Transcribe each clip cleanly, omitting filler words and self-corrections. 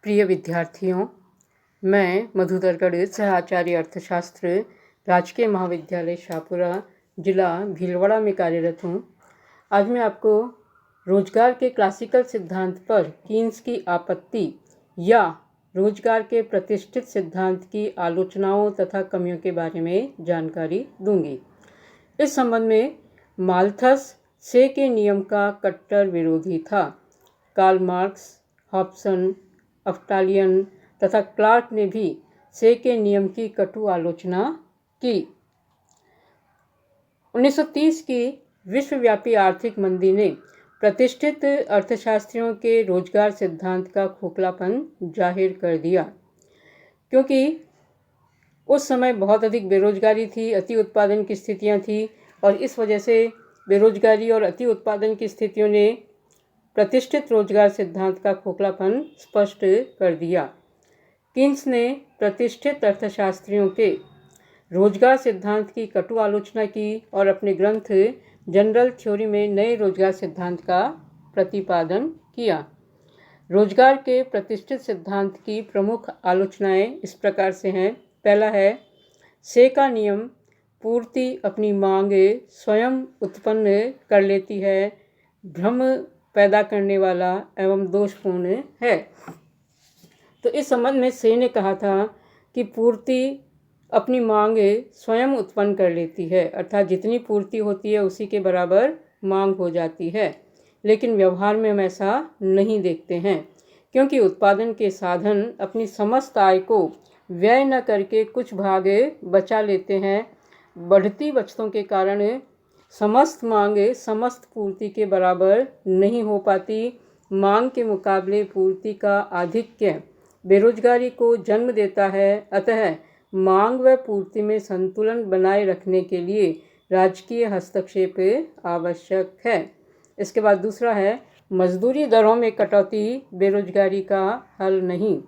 प्रिय विद्यार्थियों, मैं मधुकर गढ़, सहाचार्य अर्थशास्त्र, राजकीय महाविद्यालय शाहपुरा, जिला भीलवाड़ा में कार्यरत हूँ। आज मैं आपको रोजगार के क्लासिकल सिद्धांत पर कीन्स की आपत्ति या रोजगार के प्रतिष्ठित सिद्धांत की आलोचनाओं तथा कमियों के बारे में जानकारी दूंगी। इस संबंध में माल्थस से के नियम का कट्टर विरोधी था। कार्ल मार्क्स, हॉब्सन, अफ्टालियन तथा क्लार्क ने भी से के नियम की कटु आलोचना की। 1930 की विश्वव्यापी आर्थिक मंदी ने प्रतिष्ठित अर्थशास्त्रियों के रोजगार सिद्धांत का खोखलापन जाहिर कर दिया, क्योंकि उस समय बहुत अधिक बेरोजगारी थी, अति उत्पादन की स्थितियां थी और इस वजह से बेरोजगारी और अति उत्पादन की स्थितियों ने प्रतिष्ठित रोजगार सिद्धांत का खोखलापन स्पष्ट कर दिया। कीन्स ने प्रतिष्ठित अर्थशास्त्रियों के रोजगार सिद्धांत की कटु आलोचना की और अपने ग्रंथ जनरल थ्योरी में नए रोजगार सिद्धांत का प्रतिपादन किया। रोजगार के प्रतिष्ठित सिद्धांत की प्रमुख आलोचनाएं इस प्रकार से हैं। पहला है, से का नियम पूर्ति अपनी मांग स्वयं उत्पन्न कर लेती है, भ्रम पैदा करने वाला एवं दोषपूर्ण है। तो इस संबंध में से ने कहा था कि पूर्ति अपनी मांग स्वयं उत्पन्न कर लेती है, अर्थात जितनी पूर्ति होती है उसी के बराबर मांग हो जाती है। लेकिन व्यवहार में हम ऐसा नहीं देखते हैं, क्योंकि उत्पादन के साधन अपनी समस्त आय को व्यय न करके कुछ भाग बचा लेते हैं। बढ़ती बचतों के कारण समस्त मांग समस्त पूर्ति के बराबर नहीं हो पाती। मांग के मुकाबले पूर्ति का आधिक्य बेरोजगारी को जन्म देता है। अतः मांग व पूर्ति में संतुलन बनाए रखने के लिए राजकीय हस्तक्षेप आवश्यक है। इसके बाद दूसरा है, मजदूरी दरों में कटौती बेरोजगारी का हल नहीं।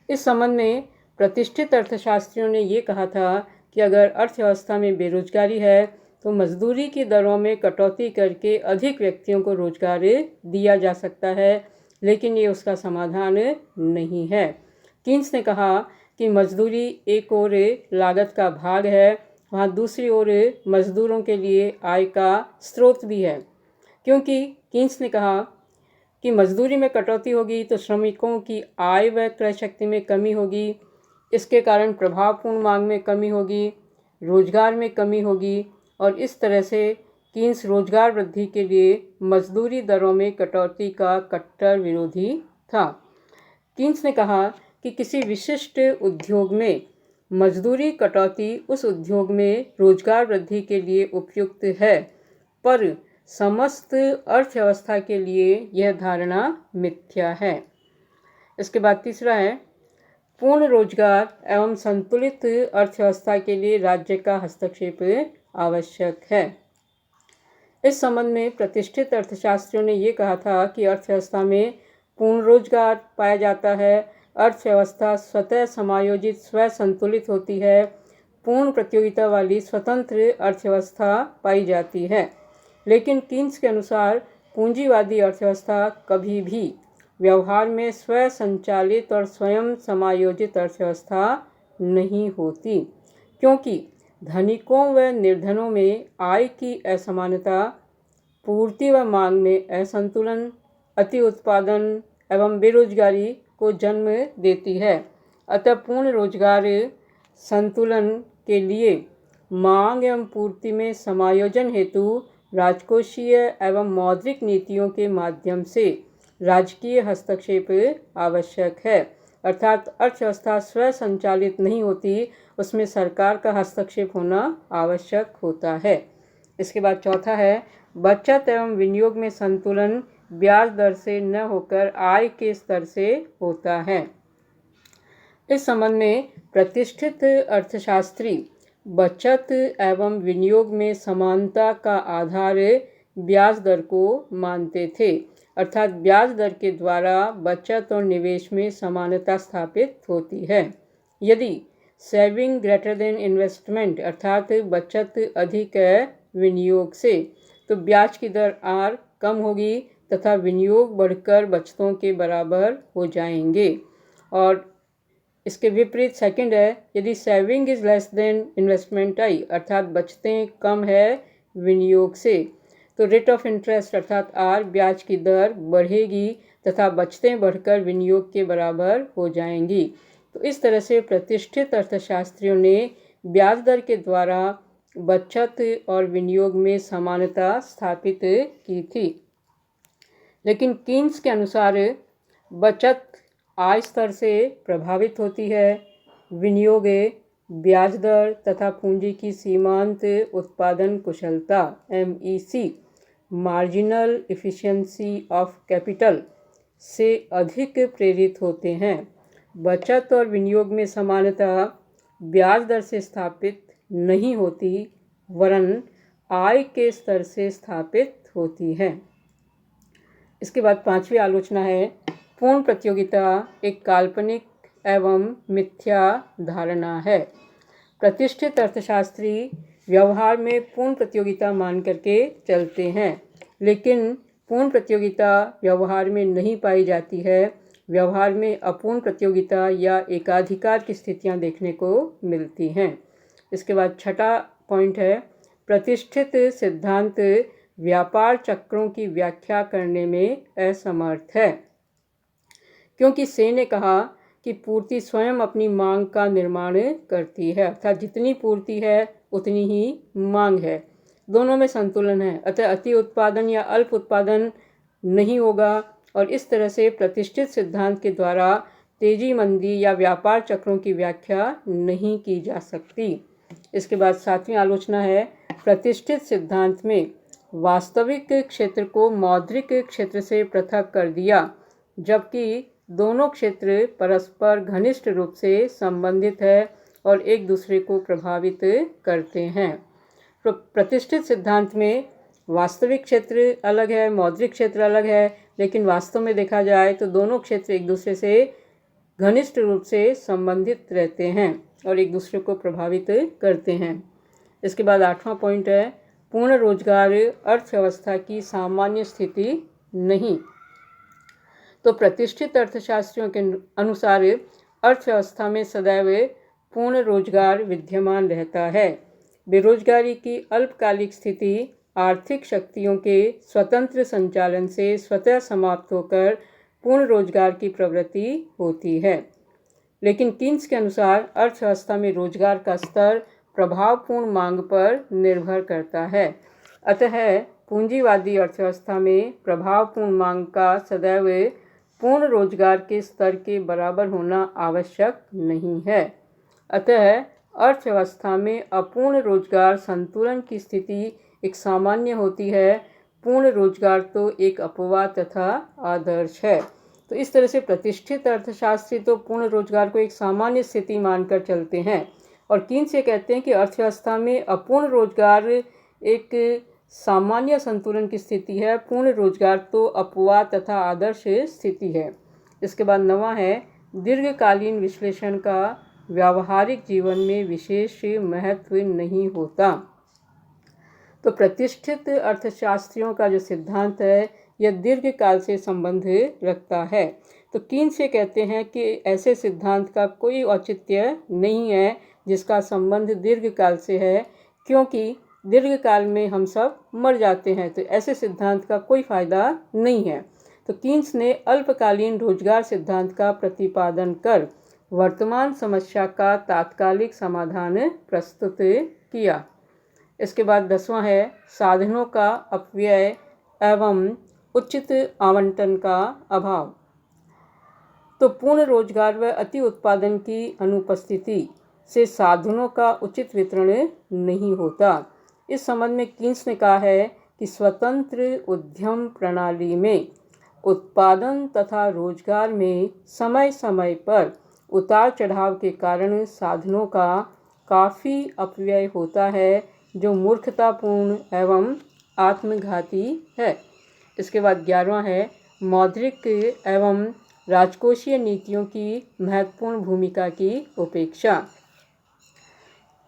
इस संबंध में प्रतिष्ठित अर्थशास्त्रियों ने ये कहा था कि अगर अर्थव्यवस्था में बेरोजगारी है तो मजदूरी की दरों में कटौती करके अधिक व्यक्तियों को रोजगार दिया जा सकता है, लेकिन ये उसका समाधान नहीं है। कीन्स ने कहा कि मजदूरी एक ओर लागत का भाग है, वहाँ दूसरी ओर मजदूरों के लिए आय का स्रोत भी है, क्योंकि कीन्स ने कहा कि मजदूरी में कटौती होगी तो श्रमिकों की आय व क्रय शक्ति में कमी होगी। इसके कारण प्रभावपूर्ण मांग में कमी होगी, रोजगार में कमी होगी और इस तरह से कीन्स रोजगार वृद्धि के लिए मजदूरी दरों में कटौती का कट्टर विरोधी था। कीन्स ने कहा कि किसी विशिष्ट उद्योग में मजदूरी कटौती उस उद्योग में रोजगार वृद्धि के लिए उपयुक्त है, पर समस्त अर्थव्यवस्था के लिए यह धारणा मिथ्या है। इसके बाद तीसरा है, पूर्ण रोजगार एवं संतुलित अर्थव्यवस्था के लिए राज्य का हस्तक्षेप आवश्यक है। इस संबंध में प्रतिष्ठित अर्थशास्त्रियों ने ये कहा था कि अर्थव्यवस्था में पूर्ण रोजगार पाया जाता है, अर्थव्यवस्था स्वतः समायोजित स्व संतुलित होती है, पूर्ण प्रतियोगिता वाली स्वतंत्र अर्थव्यवस्था पाई जाती है। लेकिन कीन्स के अनुसार पूंजीवादी अर्थव्यवस्था कभी भी व्यवहार में स्व संचालित और स्वयं समायोजित अर्थव्यवस्था नहीं होती, क्योंकि धनिकों व निर्धनों में आय की असमानता, पूर्ति व मांग में असंतुलन, अति उत्पादन एवं बेरोजगारी को जन्म देती है। अतः पूर्ण रोजगार संतुलन के लिए मांग एवं पूर्ति में समायोजन हेतु राजकोषीय एवं मौद्रिक नीतियों के माध्यम से राजकीय हस्तक्षेप आवश्यक है, अर्थात अर्थव्यवस्था स्व संचालित नहीं होती, उसमें सरकार का हस्तक्षेप होना आवश्यक होता है। इसके बाद चौथा है, बचत एवं विनियोग में संतुलन ब्याज दर से न होकर आय के स्तर से होता है। इस संबंध में प्रतिष्ठित अर्थशास्त्री बचत एवं विनियोग में समानता का आधार ब्याज दर को मानते थे, अर्थात ब्याज दर के द्वारा बचत और निवेश में समानता स्थापित होती है। यदि सेविंग ग्रेटर देन इन्वेस्टमेंट, अर्थात बचत अधिक है विनियोग से, तो ब्याज की दर आर कम होगी तथा विनियोग बढ़कर बचतों के बराबर हो जाएंगे। और इसके विपरीत सेकंड है, यदि saving is less than investment I, अर्थात बचतें कम है विनियोग से, तो रेट ऑफ इंटरेस्ट अर्थात आर, ब्याज की दर बढ़ेगी तथा बचतें बढ़कर विनियोग के बराबर हो जाएंगी। तो इस तरह से प्रतिष्ठित अर्थशास्त्रियों ने ब्याज दर के द्वारा बचत और विनियोग में समानता स्थापित की थी। लेकिन कीन्स के अनुसार बचत आय स्तर से प्रभावित होती है, विनियोग ब्याज दर तथा पूंजी की सीमांत उत्पादन कुशलता MEC marginal efficiency of capital से अधिक प्रेरित होते हैं। बचत और विनियोग में समानता ब्याज दर से स्थापित नहीं होती वरन आय के स्तर से स्थापित होती है। इसके बाद पांचवी आलोचना है, पूर्ण प्रतियोगिता एक काल्पनिक एवं मिथ्या धारणा है। प्रतिष्ठित अर्थशास्त्री व्यवहार में पूर्ण प्रतियोगिता मान करके चलते हैं, लेकिन पूर्ण प्रतियोगिता व्यवहार में नहीं पाई जाती है। व्यवहार में अपूर्ण प्रतियोगिता या एकाधिकार की स्थितियां देखने को मिलती हैं। इसके बाद छठा पॉइंट है, प्रतिष्ठित सिद्धांत व्यापार चक्रों की व्याख्या करने में असमर्थ है, क्योंकि से ने कहा कि पूर्ति स्वयं अपनी मांग का निर्माण करती है, अर्थात जितनी पूर्ति है उतनी ही मांग है, दोनों में संतुलन है, अतः अति उत्पादन या अल्प उत्पादन नहीं होगा। और इस तरह से प्रतिष्ठित सिद्धांत के द्वारा तेजी मंदी या व्यापार चक्रों की व्याख्या नहीं की जा सकती। इसके बाद सातवीं आलोचना है, प्रतिष्ठित सिद्धांत में वास्तविक क्षेत्र को मौद्रिक क्षेत्र से पृथक कर दिया, जबकि दोनों क्षेत्र परस्पर घनिष्ठ रूप से संबंधित है और एक दूसरे को प्रभावित करते हैं। प्रतिष्ठित सिद्धांत में वास्तविक क्षेत्र अलग है, मौद्रिक क्षेत्र अलग है, लेकिन वास्तव में देखा जाए तो दोनों क्षेत्र एक दूसरे से घनिष्ठ रूप से संबंधित रहते हैं और एक दूसरे को प्रभावित करते हैं। इसके बाद आठवां पॉइंट है, पूर्ण रोजगार अर्थव्यवस्था की सामान्य स्थिति नहीं। तो प्रतिष्ठित अर्थशास्त्रियों के अनुसार अर्थव्यवस्था में सदैव पूर्ण रोजगार विद्यमान रहता है। बेरोजगारी की अल्पकालिक स्थिति आर्थिक शक्तियों के स्वतंत्र संचालन से स्वतः समाप्त होकर पूर्ण रोजगार की प्रवृत्ति होती है। लेकिन कीन्स के अनुसार अर्थव्यवस्था में रोजगार का स्तर प्रभावपूर्ण मांग पर निर्भर करता है, अतः पूंजीवादी अर्थव्यवस्था में प्रभावपूर्ण मांग का सदैव पूर्ण रोजगार के स्तर के बराबर होना आवश्यक नहीं है। अतः अर्थव्यवस्था में अपूर्ण रोजगार संतुलन की स्थिति एक सामान्य होती है, पूर्ण रोजगार तो एक अपवाद तथा आदर्श है। तो इस तरह से प्रतिष्ठित अर्थशास्त्री तो पूर्ण रोजगार को एक सामान्य स्थिति मानकर चलते हैं और कीन्स ये कहते हैं कि अर्थव्यवस्था में अपूर्ण रोजगार एक सामान्य संतुलन की स्थिति है, पूर्ण रोजगार तो अपवाद तथा आदर्श स्थिति है। इसके बाद नवा है, दीर्घकालीन विश्लेषण का व्यावहारिक जीवन में विशेष महत्व नहीं होता। तो प्रतिष्ठित अर्थशास्त्रियों का जो सिद्धांत है यह दीर्घकाल से संबंध रखता है। तो कीन्स ये कहते हैं कि ऐसे सिद्धांत का कोई औचित्य नहीं है जिसका संबंध दीर्घकाल से है, क्योंकि दीर्घकाल में हम सब मर जाते हैं, तो ऐसे सिद्धांत का कोई फ़ायदा नहीं है। तो कीन्स ने अल्पकालीन रोजगार सिद्धांत का प्रतिपादन कर वर्तमान समस्या का तात्कालिक समाधान प्रस्तुत किया। इसके बाद 10वां है, साधनों का अपव्यय एवं उचित आवंटन का अभाव। तो पूर्ण रोजगार व अति उत्पादन की अनुपस्थिति से साधनों का उचित वितरण नहीं होता। इस संबंध में कीन्स ने कहा है कि स्वतंत्र उद्यम प्रणाली में उत्पादन तथा रोजगार में समय समय पर उतार चढ़ाव के कारण साधनों का काफ़ी अपव्यय होता है, जो मूर्खतापूर्ण एवं आत्मघाती है। इसके बाद 11वां है, मौद्रिक एवं राजकोषीय नीतियों की महत्वपूर्ण भूमिका की उपेक्षा।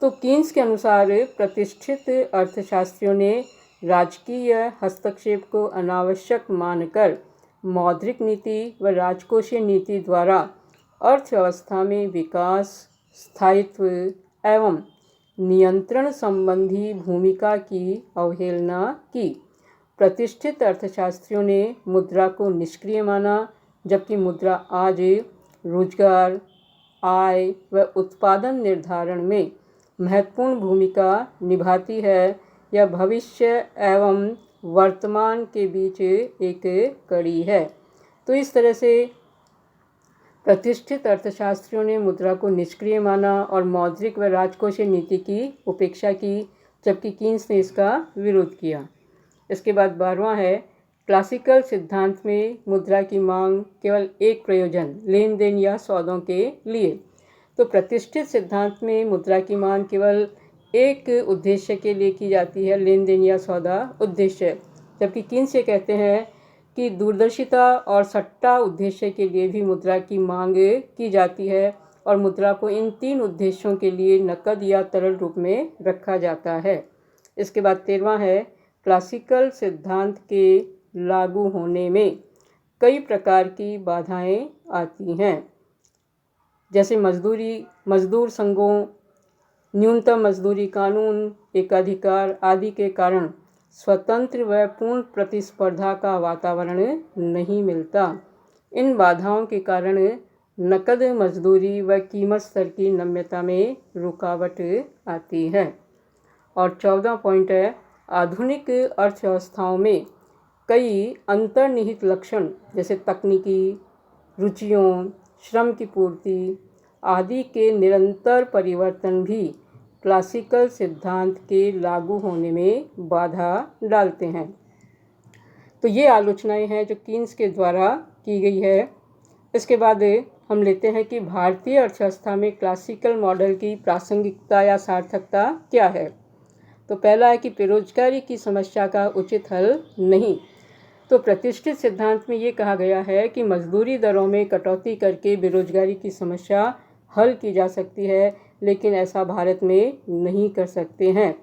तो कीन्स के अनुसार प्रतिष्ठित अर्थशास्त्रियों ने राजकीय हस्तक्षेप को अनावश्यक मानकर मौद्रिक नीति व राजकोषीय नीति द्वारा अर्थव्यवस्था में विकास, स्थायित्व एवं नियंत्रण संबंधी भूमिका की अवहेलना की। प्रतिष्ठित अर्थशास्त्रियों ने मुद्रा को निष्क्रिय माना, जबकि मुद्रा आज रोजगार, आय व उत्पादन निर्धारण में महत्वपूर्ण भूमिका निभाती है। यह भविष्य एवं वर्तमान के बीच एक कड़ी है। तो इस तरह से प्रतिष्ठित अर्थशास्त्रियों ने मुद्रा को निष्क्रिय माना और मौद्रिक व राजकोषीय नीति की उपेक्षा की, जबकि कीन्स ने इसका विरोध किया। इसके बाद 12वां है, क्लासिकल सिद्धांत में मुद्रा की मांग केवल एक प्रयोजन, लेन देन या सौदों के लिए। तो प्रतिष्ठित सिद्धांत में मुद्रा की मांग केवल एक उद्देश्य के लिए की जाती है, लेन देन या सौदा उद्देश्य, जबकि कीन्स ये कहते हैं कि दूरदर्शिता और सट्टा उद्देश्य के लिए भी मुद्रा की मांग की जाती है और मुद्रा को इन तीन उद्देश्यों के लिए नकद या तरल रूप में रखा जाता है। इसके बाद 13वां है, क्लासिकल सिद्धांत के लागू होने में कई प्रकार की बाधाएं आती हैं, जैसे मजदूर संघों, न्यूनतम मजदूरी कानून, एकाधिकार आदि के कारण स्वतंत्र व पूर्ण प्रतिस्पर्धा का वातावरण नहीं मिलता। इन बाधाओं के कारण नकद मजदूरी व कीमत स्तर की नम्यता में रुकावट आती है। और 14 पॉइंट है, आधुनिक अर्थव्यवस्थाओं में कई अंतर्निहित लक्षण जैसे तकनीकी रुचियों, श्रम की पूर्ति आदि के निरंतर परिवर्तन भी क्लासिकल सिद्धांत के लागू होने में बाधा डालते हैं। तो ये आलोचनाएं हैं जो कीन्स के द्वारा की गई है। इसके बाद हम लेते हैं कि भारतीय अर्थव्यवस्था में क्लासिकल मॉडल की प्रासंगिकता या सार्थकता क्या है। तो पहला है कि बेरोजगारी की समस्या का उचित हल नहीं। तो प्रतिष्ठित सिद्धांत में ये कहा गया है कि मजदूरी दरों में कटौती करके बेरोजगारी की समस्या हल की जा सकती है, लेकिन ऐसा भारत में नहीं कर सकते हैं,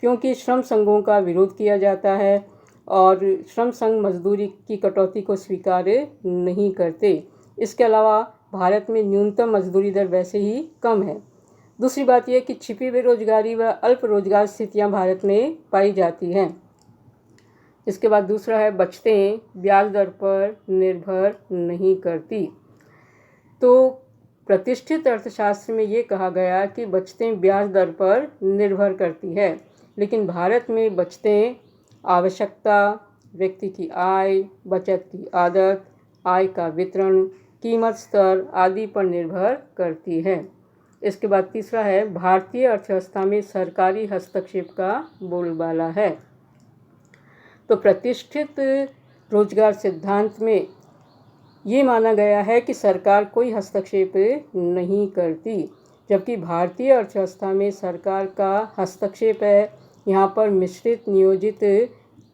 क्योंकि श्रम संघों का विरोध किया जाता है और श्रम संघ मजदूरी की कटौती को स्वीकार नहीं करते। इसके अलावा भारत में न्यूनतम मजदूरी दर वैसे ही कम है। दूसरी बात यह कि छिपी बेरोजगारी व अल्प रोजगार स्थितियां भारत में पाई जाती हैं। इसके बाद दूसरा है, बचतें ब्याज दर पर निर्भर नहीं करती। तो प्रतिष्ठित अर्थशास्त्र में ये कहा गया कि बचतें ब्याज दर पर निर्भर करती है, लेकिन भारत में बचतें आवश्यकता, व्यक्ति की आय, बचत की आदत, आय का वितरण, कीमत स्तर आदि पर निर्भर करती है। इसके बाद तीसरा है, भारतीय अर्थव्यवस्था में सरकारी हस्तक्षेप का बोलबाला है। तो प्रतिष्ठित रोजगार सिद्धांत में ये माना गया है कि सरकार कोई हस्तक्षेप नहीं करती, जबकि भारतीय अर्थव्यवस्था में सरकार का हस्तक्षेप है। यहाँ पर मिश्रित नियोजित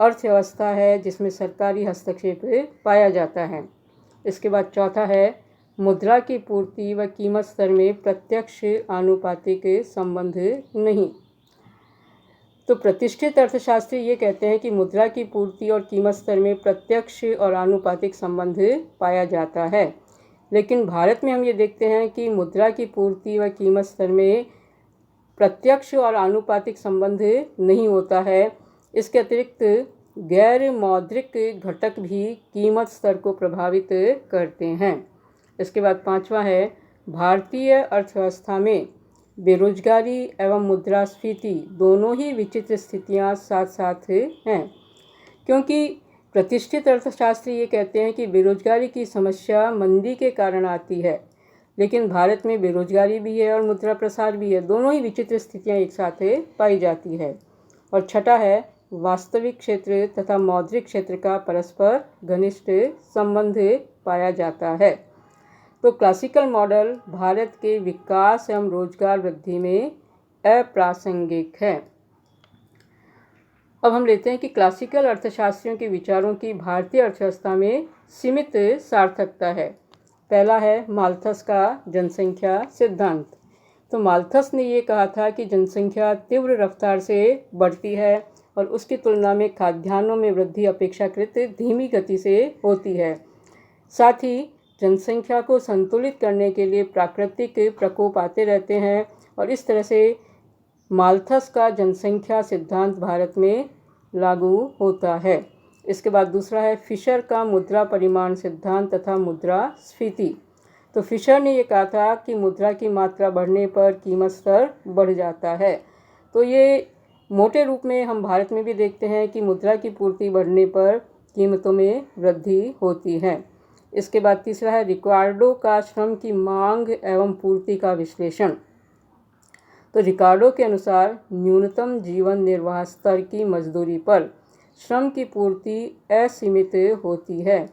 अर्थव्यवस्था है जिसमें सरकारी हस्तक्षेप पाया जाता है। इसके बाद चौथा है, मुद्रा की पूर्ति व कीमत स्तर में प्रत्यक्ष आनुपातिक संबंध नहीं। तो प्रतिष्ठित अर्थशास्त्री ये कहते हैं कि मुद्रा की पूर्ति और कीमत स्तर में प्रत्यक्ष और आनुपातिक संबंध पाया जाता है, लेकिन भारत में हम ये देखते हैं कि मुद्रा की पूर्ति व कीमत स्तर में प्रत्यक्ष और आनुपातिक संबंध नहीं होता है। इसके अतिरिक्त गैर मौद्रिक घटक भी कीमत स्तर को प्रभावित करते हैं। इसके बाद पांचवा है, भारतीय अर्थव्यवस्था में बेरोजगारी एवं मुद्रास्फीति दोनों ही विचित्र स्थितियां साथ साथ हैं, क्योंकि प्रतिष्ठित अर्थशास्त्री ये कहते हैं कि बेरोजगारी की समस्या मंदी के कारण आती है, लेकिन भारत में बेरोजगारी भी है और मुद्रा प्रसार भी है, दोनों ही विचित्र स्थितियां एक साथ पाई जाती है। और छठा है, वास्तविक क्षेत्र तथा मौद्रिक क्षेत्र का परस्पर घनिष्ठ संबंध पाया जाता है। तो क्लासिकल मॉडल भारत के विकास एवं रोजगार वृद्धि में अप्रासंगिक है। अब हम लेते हैं कि क्लासिकल अर्थशास्त्रियों के विचारों की भारतीय अर्थव्यवस्था में सीमित सार्थकता है। पहला है, माल्थस का जनसंख्या सिद्धांत। तो माल्थस ने ये कहा था कि जनसंख्या तीव्र रफ्तार से बढ़ती है और उसकी तुलना में खाद्यान्नों में वृद्धि अपेक्षाकृत धीमी गति से होती है। साथ ही जनसंख्या को संतुलित करने के लिए प्राकृतिक प्रकोप आते रहते हैं और इस तरह से माल्थस का जनसंख्या सिद्धांत भारत में लागू होता है। इसके बाद दूसरा है फिशर का मुद्रा परिमाण सिद्धांत तथा मुद्रास्फीति। तो फिशर ने ये कहा था कि मुद्रा की मात्रा बढ़ने पर कीमत स्तर बढ़ जाता है। तो ये मोटे रूप में हम भारत में भी देखते हैं कि मुद्रा की पूर्ति बढ़ने पर कीमतों में वृद्धि होती है। इसके बाद तीसरा है रिकार्डो का श्रम की मांग एवं पूर्ति का विश्लेषण। तो रिकार्डो के अनुसार न्यूनतम जीवन निर्वाह स्तर की मजदूरी पर श्रम की पूर्ति असीमित होती है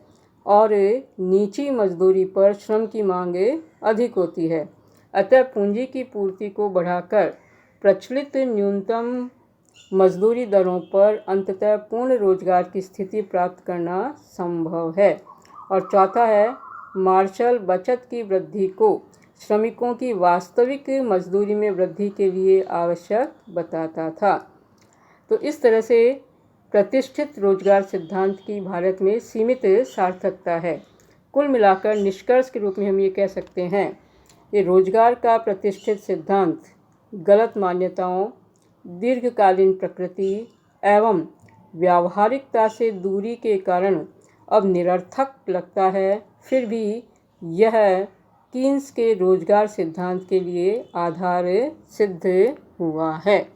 और नीची मजदूरी पर श्रम की मांग अधिक होती है। अतः पूंजी की पूर्ति को बढ़ाकर प्रचलित न्यूनतम मजदूरी दरों पर अंततः पूर्ण रोजगार की स्थिति प्राप्त करना संभव है। और चौथा है मार्शल बचत की वृद्धि को श्रमिकों की वास्तविक मजदूरी में वृद्धि के लिए आवश्यक बताता था। तो इस तरह से प्रतिष्ठित रोजगार सिद्धांत की भारत में सीमित सार्थकता है। कुल मिलाकर निष्कर्ष के रूप में हम ये कह सकते हैं कि रोजगार का प्रतिष्ठित सिद्धांत गलत मान्यताओं, दीर्घकालीन प्रकृति एवं व्यावहारिकता से दूरी के कारण अब निरर्थक लगता है। फिर भी यह कीन्स के रोजगार सिद्धांत के लिए आधार सिद्ध हुआ है।